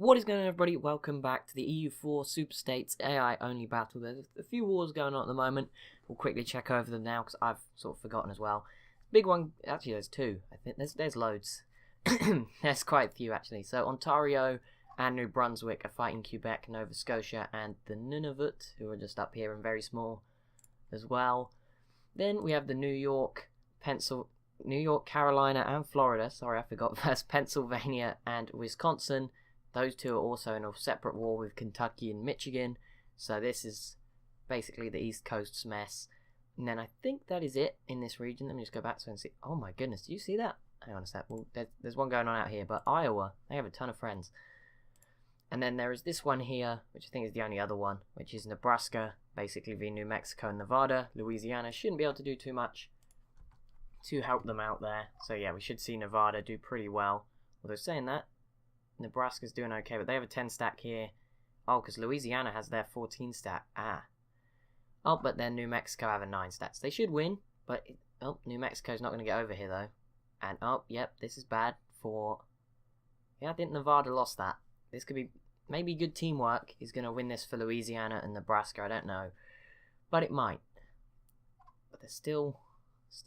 What is going on, everybody? Welcome back to the EU4 Super States AI only battle. There's a few wars going on at the moment. We'll quickly check over them now because I've sort of forgotten as well. Big one, actually there's two. I think there's loads. There's quite a few actually. So Ontario and New Brunswick are fighting Quebec, Nova Scotia, and the Nunavut, who are just up here and very small as well. Then we have the New York, Carolina, and Florida. Sorry, I forgot first. Pennsylvania and Wisconsin. Those two are also in a separate war with Kentucky and Michigan. So this is basically the East Coast's mess. And then I think that is it in this region. Let me just go back to it and see. Oh my goodness, do you see that? Hang on a sec. Well, there's one going on out here, but Iowa, they have a ton of friends. And then there is this one here, which I think is the only other one, which is Nebraska, basically via New Mexico and Nevada. Louisiana shouldn't be able to do too much to help them out there. So yeah, we should see Nevada do pretty well. Although saying that, Nebraska's doing okay, but they have a 10 stack here. Oh, because Louisiana has their 14 stack. Oh, but then New Mexico have a 9 stats. They should win, but New Mexico's not going to get over here though. And yep, this is bad for. Yeah, I think Nevada lost that. This could be maybe good teamwork. Is going to win this for Louisiana and Nebraska. I don't know, but it might. But there's still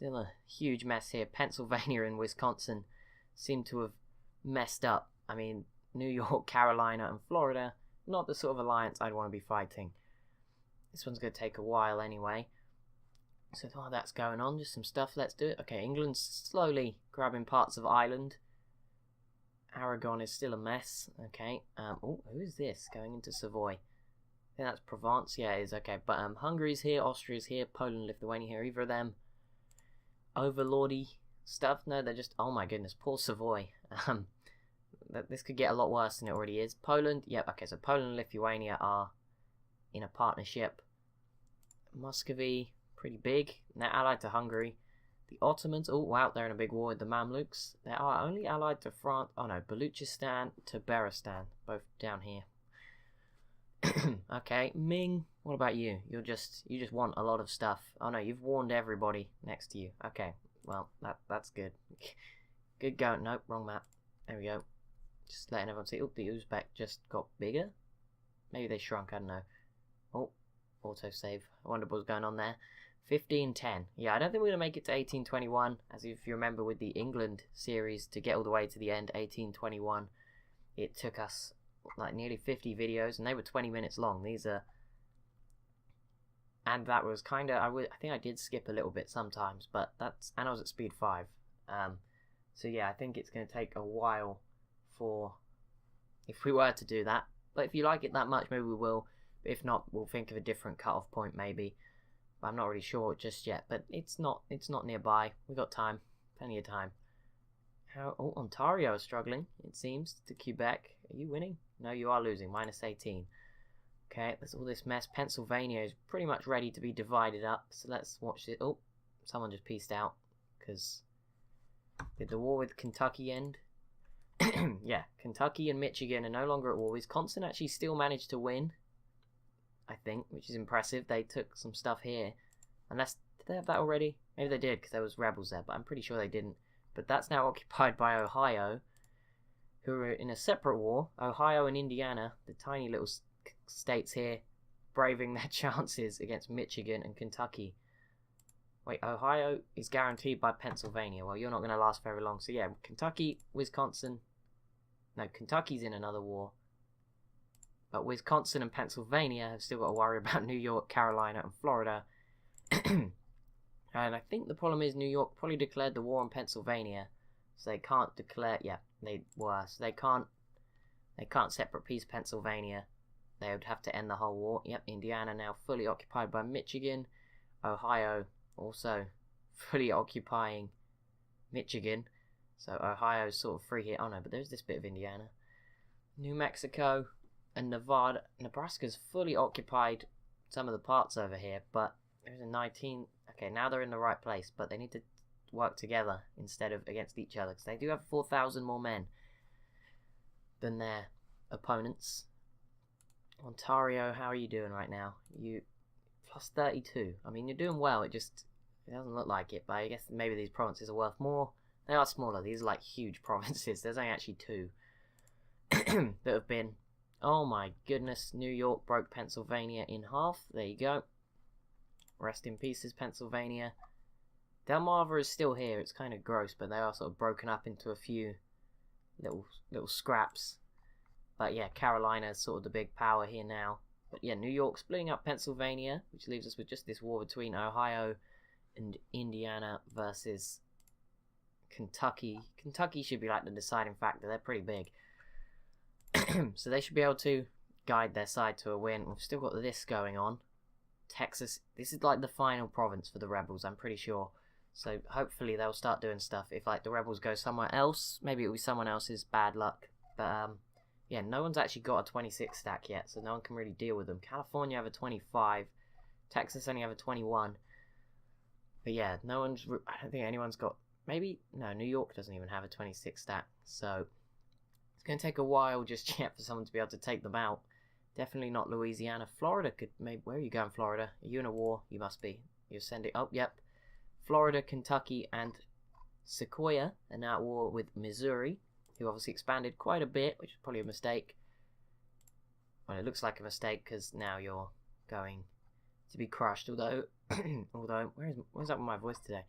a huge mess here. Pennsylvania and Wisconsin seem to have messed up. I mean, New York, Carolina, and Florida, not the sort of alliance I'd want to be fighting. This one's going to take a while anyway. So while that's going on, just some stuff, let's do it. Okay, England's slowly grabbing parts of Ireland. Aragon is still a mess. Okay, who is this going into Savoy? I think that's Provence. Yeah, it is. Okay, but Hungary's here, Austria's here, Poland, Lithuania here. Either of them overlordy stuff? No, they're just, oh my goodness, poor Savoy. This could get a lot worse than it already is. Poland, yep, okay, so Poland and Lithuania are in a partnership. Muscovy, pretty big, and they're allied to Hungary. The Ottomans, oh wow, they're in a big war with the Mamluks. They are only allied to France, oh no, Baluchistan to Beristan, both down here. Okay, Ming, what about you? You just want a lot of stuff. Oh no, you've warned everybody next to you. Okay, well, that's good. Good going, nope, wrong map. There we go. Just letting everyone see. Oh, the Uzbek just got bigger. Maybe they shrunk, I don't know. Oh, autosave. I wonder what's going on there. 1510. Yeah, I don't think we're going to make it to 1821. As if you remember with the England series, to get all the way to the end, 1821, it took us like nearly 50 videos, and they were 20 minutes long. These are... And that was kind of... I think I did skip a little bit sometimes, but that's... And I was at speed 5. So yeah, I think it's going to take a while for if we were to do that, but if you like it that much, maybe we will. But if not, we'll think of a different cut-off point maybe. But I'm not really sure just yet, but it's not nearby. We've got time, plenty of time. Ontario is struggling, it seems, to Quebec. Are you winning? No, you are losing, -18. Okay, there's all this mess. Pennsylvania is pretty much ready to be divided up, so let's watch it. Oh, someone just pieced out, because did the war with Kentucky end? Yeah, Kentucky and Michigan are no longer at war. Wisconsin actually still managed to win, I think, which is impressive. They took some stuff here. Unless, did they have that already? Maybe they did, because there was rebels there, but I'm pretty sure they didn't. But that's now occupied by Ohio, who are in a separate war. Ohio and Indiana, the tiny little states here, braving their chances against Michigan and Kentucky. Wait, Ohio is guaranteed by Pennsylvania. Well, you're not going to last very long. So yeah, Kentucky, Wisconsin. No, Kentucky's in another war. But Wisconsin and Pennsylvania have still got to worry about New York, Carolina, and Florida. And I think the problem is New York probably declared the war on Pennsylvania. So they can't declare... Yeah, they were. So they can't separate peace Pennsylvania. They would have to end the whole war. Yep, Indiana now fully occupied by Michigan. Ohio also fully occupying Michigan, so Ohio's sort of free here. Oh no, but there's this bit of Indiana. New Mexico and Nevada. Nebraska's fully occupied some of the parts over here, but there's a 19... Okay, now they're in the right place, but they need to work together instead of against each other, because they do have 4,000 more men than their opponents. Ontario, how are you doing right now? You... +32. I mean, you're doing well, it doesn't look like it, but I guess maybe these provinces are worth more. They are smaller, these are like huge provinces, there's only actually 2. that have been... Oh my goodness, New York broke Pennsylvania in half. There you go. Rest in pieces, Pennsylvania. Delmarva is still here. It's kind of gross, but they are sort of broken up into a few little scraps. But yeah, Carolina is sort of the big power here now. But yeah, New York splitting up Pennsylvania, which leaves us with just this war between Ohio and Indiana versus Kentucky. Kentucky should be like the deciding factor. They're pretty big. So they should be able to guide their side to a win. We've still got this going on. Texas, this is like the final province for the rebels, I'm pretty sure. So hopefully they'll start doing stuff. If like the rebels go somewhere else, maybe it'll be someone else's bad luck. But yeah, no one's actually got a 26 stack yet, so no one can really deal with them. California have a 25. Texas only have a 21. But yeah, no one's... I don't think anyone's got... Maybe... No, New York doesn't even have a 26 stack. So it's going to take a while just yet for someone to be able to take them out. Definitely not Louisiana. Florida could... Maybe... Where are you going, Florida? Are you in a war? You must be. You're sending... Oh, yep. Florida, Kentucky, and Sequoia are now at war with Missouri, who obviously expanded quite a bit, which is probably a mistake. Well, it looks like a mistake because now you're going to be crushed. Although, where's up with my voice today?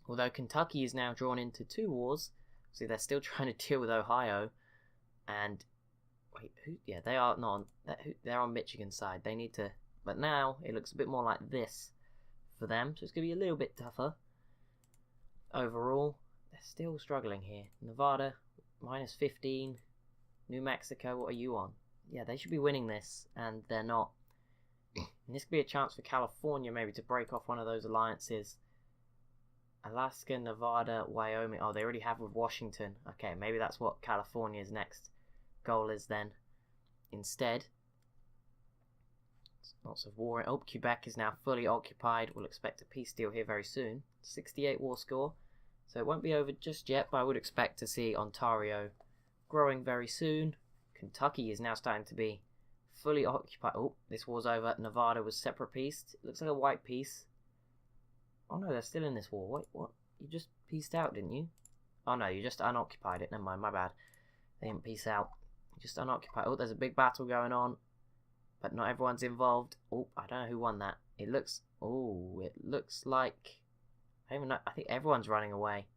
Although Kentucky is now drawn into two wars, so they're still trying to deal with Ohio. And wait, who? Yeah, they are not. They're on Michigan's side. They need to. But now it looks a bit more like this for them, so it's going to be a little bit tougher. Overall, they're still struggling here. Nevada, minus 15. New Mexico, what are you on? Yeah, they should be winning this, and they're not. And this could be a chance for California maybe to break off one of those alliances. Alaska, Nevada, Wyoming. Oh, they already have with Washington. Okay, maybe that's what California's next goal is then. Instead, lots of war. Oh, Quebec is now fully occupied. We'll expect a peace deal here very soon. 68 war score. So it won't be over just yet, but I would expect to see Ontario growing very soon. Kentucky is now starting to be fully occupied. Oh, this war's over. Nevada was separate peace. It looks like a white peace. Oh no, they're still in this war. Wait, what? You just peaced out, didn't you? Oh no, you just unoccupied it. Never mind, my bad. They didn't peace out. You just unoccupied. Oh, there's a big battle going on. But not everyone's involved. Oh, I don't know who won that. It looks... Oh, it looks like... I don't even know. I think everyone's running away.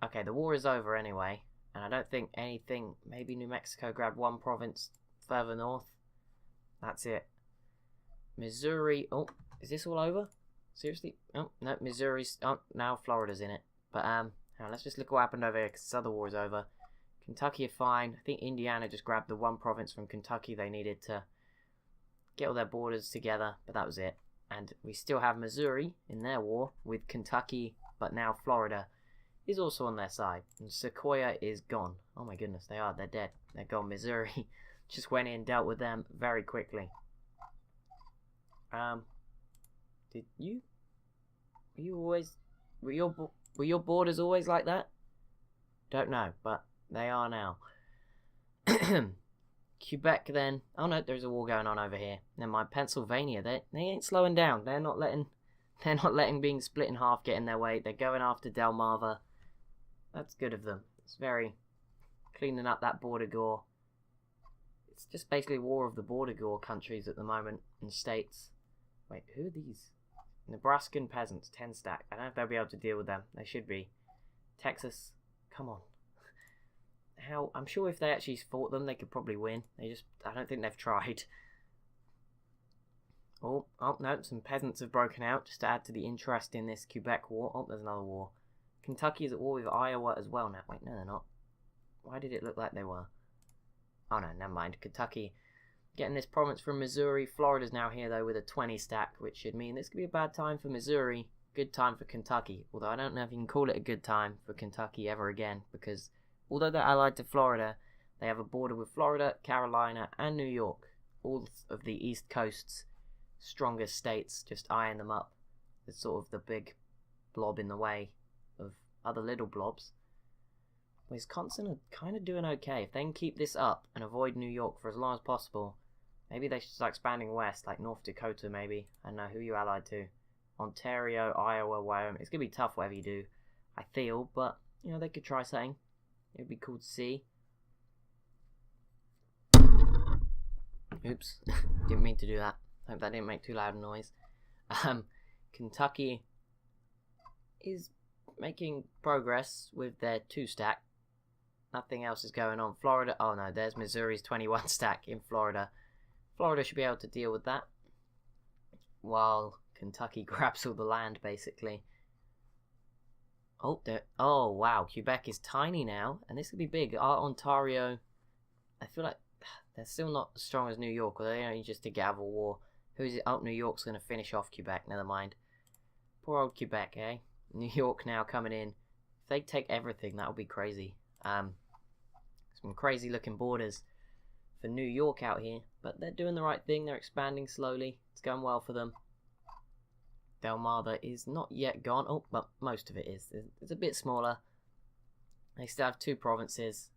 Okay, the war is over anyway. And I don't think anything... Maybe New Mexico grabbed one province further north. That's it. Missouri... Oh, is this all over? Seriously? Oh, no, Missouri's... Oh, now Florida's in it. But, now let's just look what happened over here, because this other war is over. Kentucky are fine. I think Indiana just grabbed the one province from Kentucky they needed to get all their borders together, but that was it. And we still have Missouri in their war with Kentucky, but now Florida is also on their side. And Sequoia is gone. Oh my goodness, they're dead. They're gone. Missouri just went in, dealt with them very quickly. Did you? Were you always? Were your borders always like that? Don't know, but they are now. Quebec then. Oh no, there's a war going on over here. Never mind. Pennsylvania. They ain't slowing down. They're not letting being split in half get in their way. They're going after Delmarva. That's good of them. It's very cleaning up that border gore. It's just basically war of the border gore countries at the moment and states. Wait, who are these? Nebraskan peasants, 10 stack. I don't know if they'll be able to deal with them. They should be. Texas, come on. I'm sure if they actually fought them, they could probably win. I don't think they've tried. Oh no, some peasants have broken out just to add to the interest in this Quebec war. Oh, there's another war. Kentucky is at war with Iowa as well now. Wait, no, they're not. Why did it look like they were? Oh no, never mind. Kentucky getting this province from Missouri. Florida's now here though with a 20 stack, which should mean this could be a bad time for Missouri. Good time for Kentucky. Although I don't know if you can call it a good time for Kentucky ever again, because although they're allied to Florida, they have a border with Florida, Carolina, and New York. All of the East Coast's strongest states, just eyeing them up. It's sort of the big blob in the way of other little blobs. Wisconsin are kind of doing okay. If they can keep this up and avoid New York for as long as possible, maybe they should start expanding west, like North Dakota maybe. I don't know, who are you allied to? Ontario, Iowa, Wyoming. It's going to be tough whatever you do, I feel, but You know, they could try something. It would be cool to see. Oops, didn't mean to do that. Hope that didn't make too loud a noise. Kentucky is making progress with their 2-stack. Nothing else is going on. Florida, oh no, there's Missouri's 21-stack in Florida. Florida should be able to deal with that, while Kentucky grabs all the land, basically. Oh wow, Quebec is tiny now, and this could be big. Ontario, I feel like they're still not as strong as New York, or they only just did get out of a war. Who's it? Oh, New York's going to finish off Quebec, never mind. Poor old Quebec, eh? New York now coming in. If they take everything, that would be crazy. Some crazy looking borders for New York out here, but they're doing the right thing. They're expanding slowly. It's going well for them. Delmarva is not yet gone. Oh, but most of it is. It's a bit smaller. They still have 2 provinces.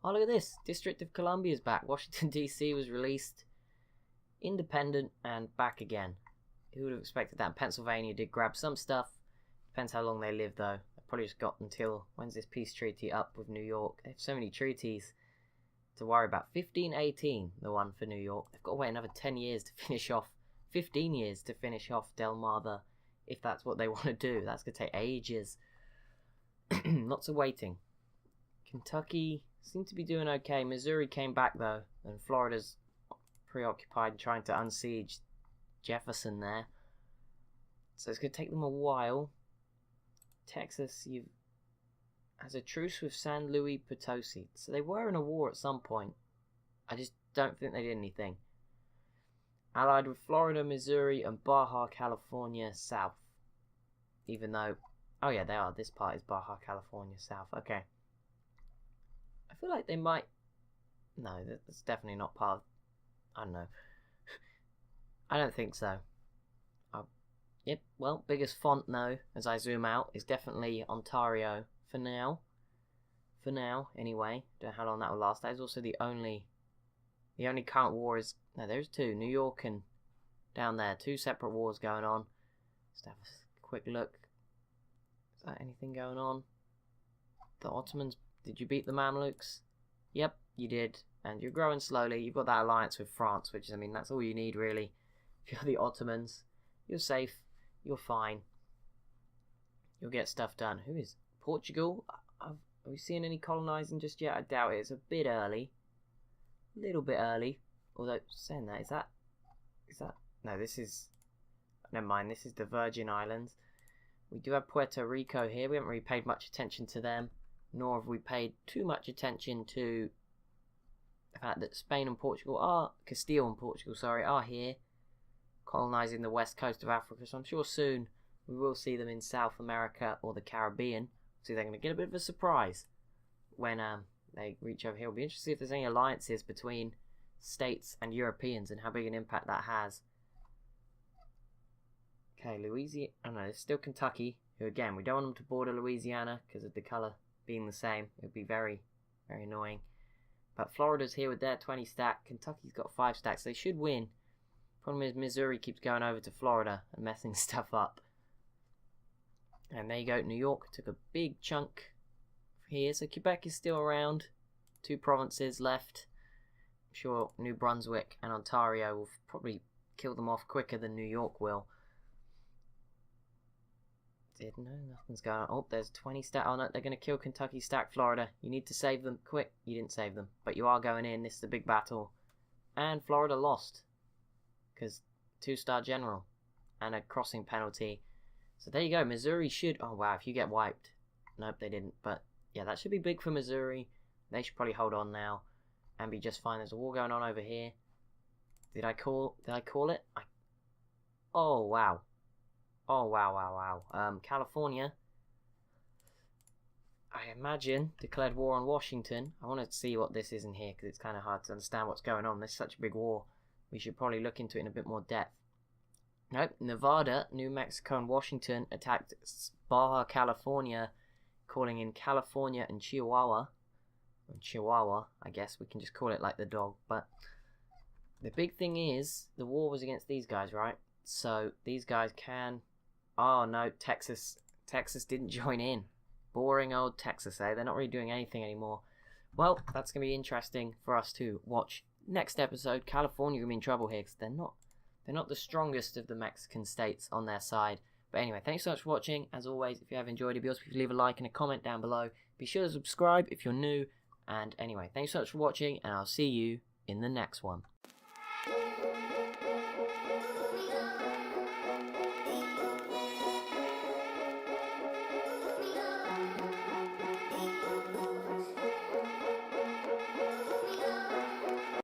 Oh, look at this. District of Columbia is back. Washington, D.C. was released. Independent and back again. Who would have expected that? Pennsylvania did grab some stuff. Depends how long they live, though. They've probably just got until... When's this peace treaty up with New York? They have so many treaties to worry about. 1518, the one for New York. They've got to wait another 10 years to finish off. 15 years to finish off Delmarva, if that's what they want to do. That's going to take ages. Lots of waiting. Kentucky seemed to be doing okay. Missouri came back, though, and Florida's preoccupied trying to unsiege Jefferson there. So it's going to take them a while. Texas has a truce with San Luis Potosi. So they were in a war at some point. I just don't think they did anything. Allied with Florida, Missouri, and Baja California South. Even though... Oh yeah, they are. This part is Baja California South. Okay. I feel like they might... No, that's definitely not part of... I don't know. I don't think so. Yep, well, biggest font now, as I zoom out, is definitely Ontario for now. For now, anyway. Don't know how long that will last. That is also the only current war is... No, there's 2. New York and down there. 2 separate wars going on. Just have a quick look. Is that anything going on? The Ottomans... Did you beat the Mamluks? Yep, you did. And you're growing slowly. You've got that alliance with France, which is, I mean, that's all you need, really. If you're the Ottomans, you're safe. You're fine. You'll get stuff done. Who is Portugal? Are we seeing any colonising just yet? I doubt it. It's a bit early. A little bit early. Although, saying that, is that... No, this is... Never mind, this is the Virgin Islands. We do have Puerto Rico here. We haven't really paid much attention to them. Nor have we paid too much attention to the fact that Spain and Portugal are... Castile and Portugal, sorry, are here. Colonising the west coast of Africa, so I'm sure soon we will see them in South America or the Caribbean. So they're going to get a bit of a surprise when they reach over here. It'll be interesting to see if there's any alliances between states and Europeans and how big an impact that has. Okay, Louisiana. Oh no, it's still Kentucky, who again, we don't want them to border Louisiana because of the colour being the same. It would be very, very annoying. But Florida's here with their 20 stack. Kentucky's got 5 stacks. They should win. Problem is Missouri keeps going over to Florida and messing stuff up. And there you go, New York took a big chunk here. So Quebec is still around. 2 provinces left. I'm sure New Brunswick and Ontario will probably kill them off quicker than New York will. No, nothing's going on. Oh, there's 20 stack. Oh no, they're going to kill Kentucky stack Florida. You need to save them. Quick. You didn't save them. But you are going in. This is a big battle. And Florida lost. Because 2-star general and a crossing penalty. So there you go. Missouri should... Oh, wow. If you get wiped. Nope, they didn't. But, yeah, that should be big for Missouri. They should probably hold on now and be just fine. There's a war going on over here. Did I call it? Oh, wow. Oh, wow. California, I imagine, declared war on Washington. I want to see what this is in here because it's kind of hard to understand what's going on. There's such a big war. We should probably look into it in a bit more depth. Nope, Nevada, New Mexico, and Washington attacked Baja California, calling in California and Chihuahua. Chihuahua, I guess we can just call it like the dog. But the big thing is, the war was against these guys, right? So these guys can... Oh no, Texas didn't join in. Boring old Texas, eh? They're not really doing anything anymore. Well, that's going to be interesting for us to watch next episode. California going to be in trouble here because they're not the strongest of the Mexican states on their side. But anyway, thanks so much for watching. As always, if you have enjoyed it, be sure to leave a like and a comment down below. Be sure to subscribe if you're new. And anyway, thanks so much for watching, and I'll see you in the next one.